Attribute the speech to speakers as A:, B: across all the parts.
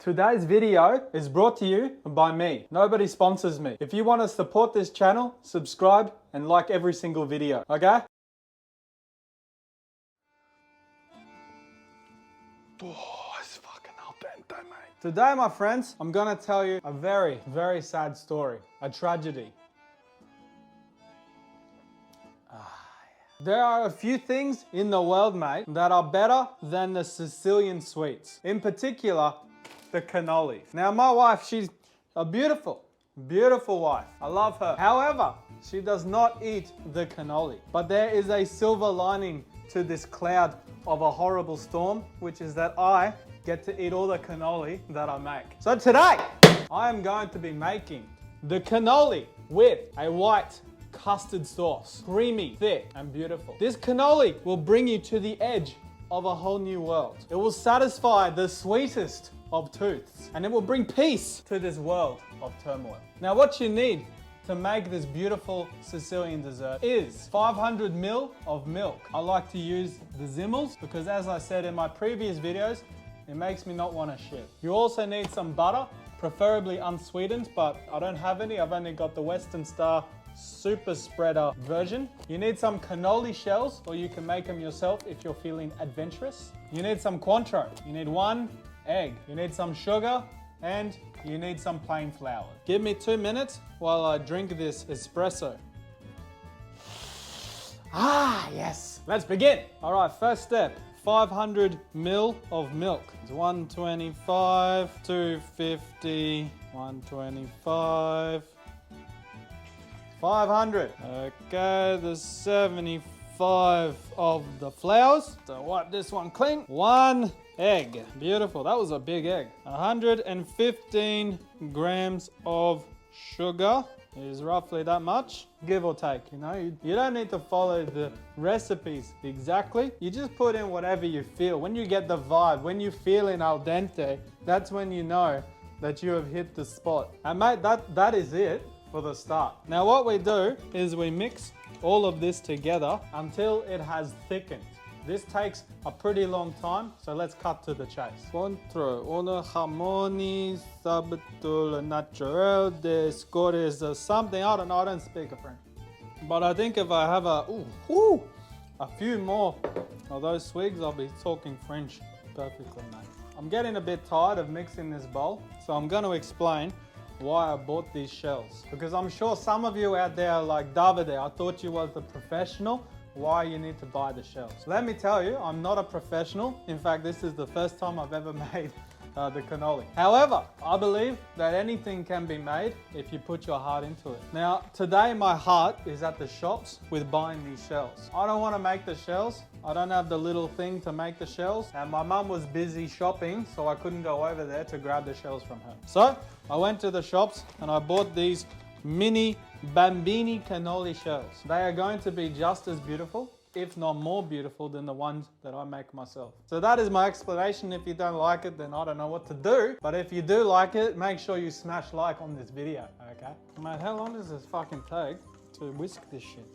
A: Today's video is brought to you by me. Nobody sponsors me. If you want to support this channel, subscribe and like every single video, okay? Oh, it's fucking al dente, mate. Today, my friends, I'm gonna tell you a very, very sad story. A tragedy. There are a few things in the world, mate, that are better than the Sicilian sweets. In particular, the cannoli. Now, my wife, she's a beautiful, beautiful wife. I love her. However, she does not eat the cannoli. But there is a silver lining to this cloud of a horrible storm, which is that I get to eat all the cannoli that I make. So today, I am going to be making the cannoli with a white custard sauce. Creamy, thick, and beautiful. This cannoli will bring you to the edge of a whole new world. It will satisfy the sweetest of tooths, and it will bring peace to this world of turmoil. Now, what you need to make this beautiful Sicilian dessert is 500 ml of milk. I like to use the Zimmels because, as I said in my previous videos, it makes me not want to shit. You also need some butter, preferably unsweetened, but I don't have any. I've only got the Western Star super spreader version. You need some cannoli shells, or you can make them yourself if you're feeling adventurous. You need some Cointreau. You need 1 egg. You need some sugar, and you need some plain flour. Give me 2 minutes while I drink this espresso. Ah, yes. Let's begin. All right, first step. 500 ml of milk. It's 125, 250, 125, 500. Okay, the 75 of the flours. So wipe this one clean. 1 egg. Beautiful. That was a big egg. 115 grams of sugar is roughly that much, give or take. You know, you don't need to follow the recipes exactly. You just put in whatever you feel. When you get the vibe, when you feel in al dente, that's when you know that you have hit the spot. And mate, that is it for the start. Now what we do is we mix all of this together until it has thickened. This takes a pretty long time, so let's cut to the chase. Contro uno jamoni sabatul natural de scores something. I don't know, I don't speak a French. But I think if I have a few more of those swigs, I'll be talking French perfectly, mate. I'm getting a bit tired of mixing this bowl, so I'm going to explain why I bought these shells. Because I'm sure some of you out there are like, Davide, I thought you was the professional. Why you need to buy the shells? Let me tell you, I'm not a professional. In fact, this is the first time I've ever made the cannoli. However, I believe that anything can be made if you put your heart into it. Now, today my heart is at the shops with buying these shells. I don't want to make the shells. I don't have the little thing to make the shells. And my mum was busy shopping, so I couldn't go over there to grab the shells from her. So I went to the shops and I bought these mini Bambini cannoli shells. They are going to be just as beautiful, if not more beautiful, than the ones that I make myself. So that is my explanation. If you don't like it, then I don't know what to do. But if you do like it, make sure you smash like on this video, okay? Mate, how long does this fucking take to whisk this shit?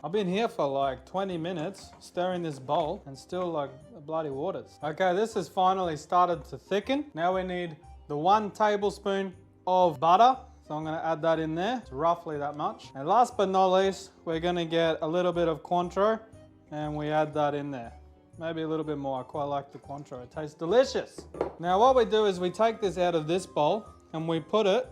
A: I've been here for like 20 minutes stirring this bowl and still like bloody waters. Okay, this has finally started to thicken. Now we need the 1 tablespoon of butter. So I'm going to add that in there. It's roughly that much. And last but not least, we're going to get a little bit of Cointreau and we add that in there. Maybe a little bit more. I quite like the Cointreau. It tastes delicious. Now what we do is we take this out of this bowl and we put it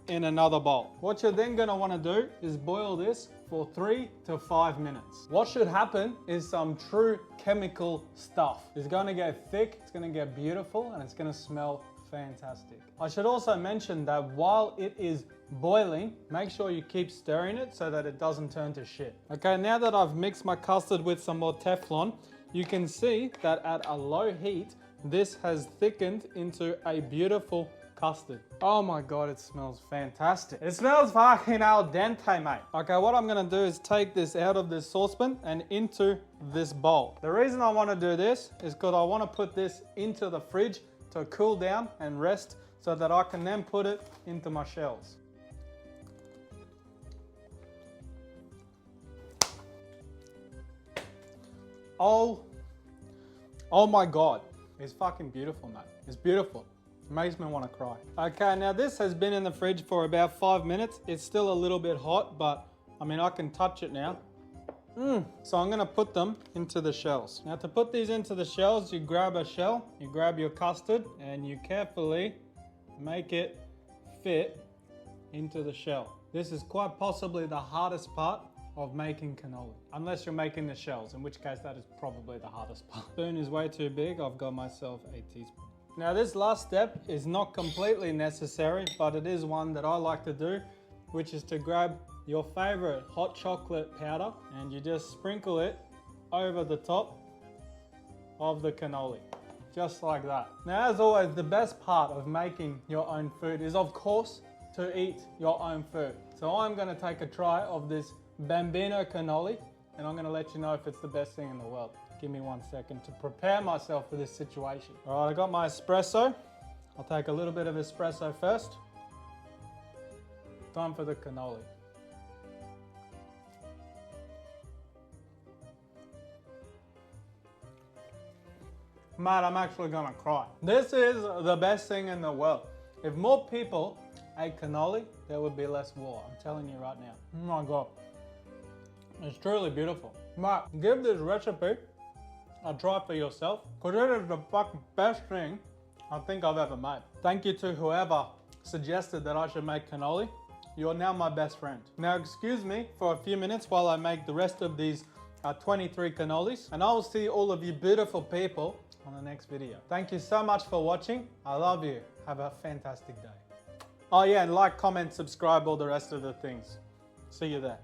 A: in another bowl. What you're then going to want to do is boil this for 3 to 5 minutes. What should happen is some true chemical stuff. It's going to get thick, it's going to get beautiful, and it's going to smell fantastic. I should also mention that while it is boiling, make sure you keep stirring it so that it doesn't turn to shit. Okay, now that I've mixed my custard with some more Teflon, you can see that at a low heat, this has thickened into a beautiful custard. Oh my God, it smells fantastic. It smells fucking al dente, mate. Okay, what I'm gonna do is take this out of this saucepan and into this bowl. The reason I wanna do this is because I wanna put this into the fridge to cool down and rest so that I can then put it into my shells. Oh my God, it's fucking beautiful, mate. It's beautiful. Makes me want to cry. Okay, now this has been in the fridge for about 5 minutes. It's still a little bit hot, but I mean, I can touch it now. So I'm gonna put them into the shells. Now to put these into the shells, you grab a shell, you grab your custard, and you carefully make it fit into the shell. This is quite possibly the hardest part of making cannoli. Unless you're making the shells, in which case that is probably the hardest part. Spoon is way too big, I've got myself a teaspoon. Now this last step is not completely necessary, but it is one that I like to do, which is to grab your favorite hot chocolate powder and you just sprinkle it over the top of the cannoli, just like that. Now, as always, the best part of making your own food is, of course, to eat your own food. So I'm gonna take a try of this Bambino cannoli and I'm gonna let you know if it's the best thing in the world. Give me 1 second to prepare myself for this situation. All right, I got my espresso. I'll take a little bit of espresso first. Time for the cannoli. Mate, I'm actually gonna cry. This is the best thing in the world. If more people ate cannoli, there would be less war. I'm telling you right now. Oh my God. It's truly beautiful. Mate, give this recipe a try for yourself, because it is the fucking best thing I think I've ever made. Thank you to whoever suggested that I should make cannoli. You're now my best friend. Now excuse me for a few minutes while I make the rest of these 23 cannolis, and I will see all of you beautiful people on the next video. Thank you so much for watching. I love you. Have a fantastic day. Oh yeah, and like, comment, subscribe, all the rest of the things. See you there.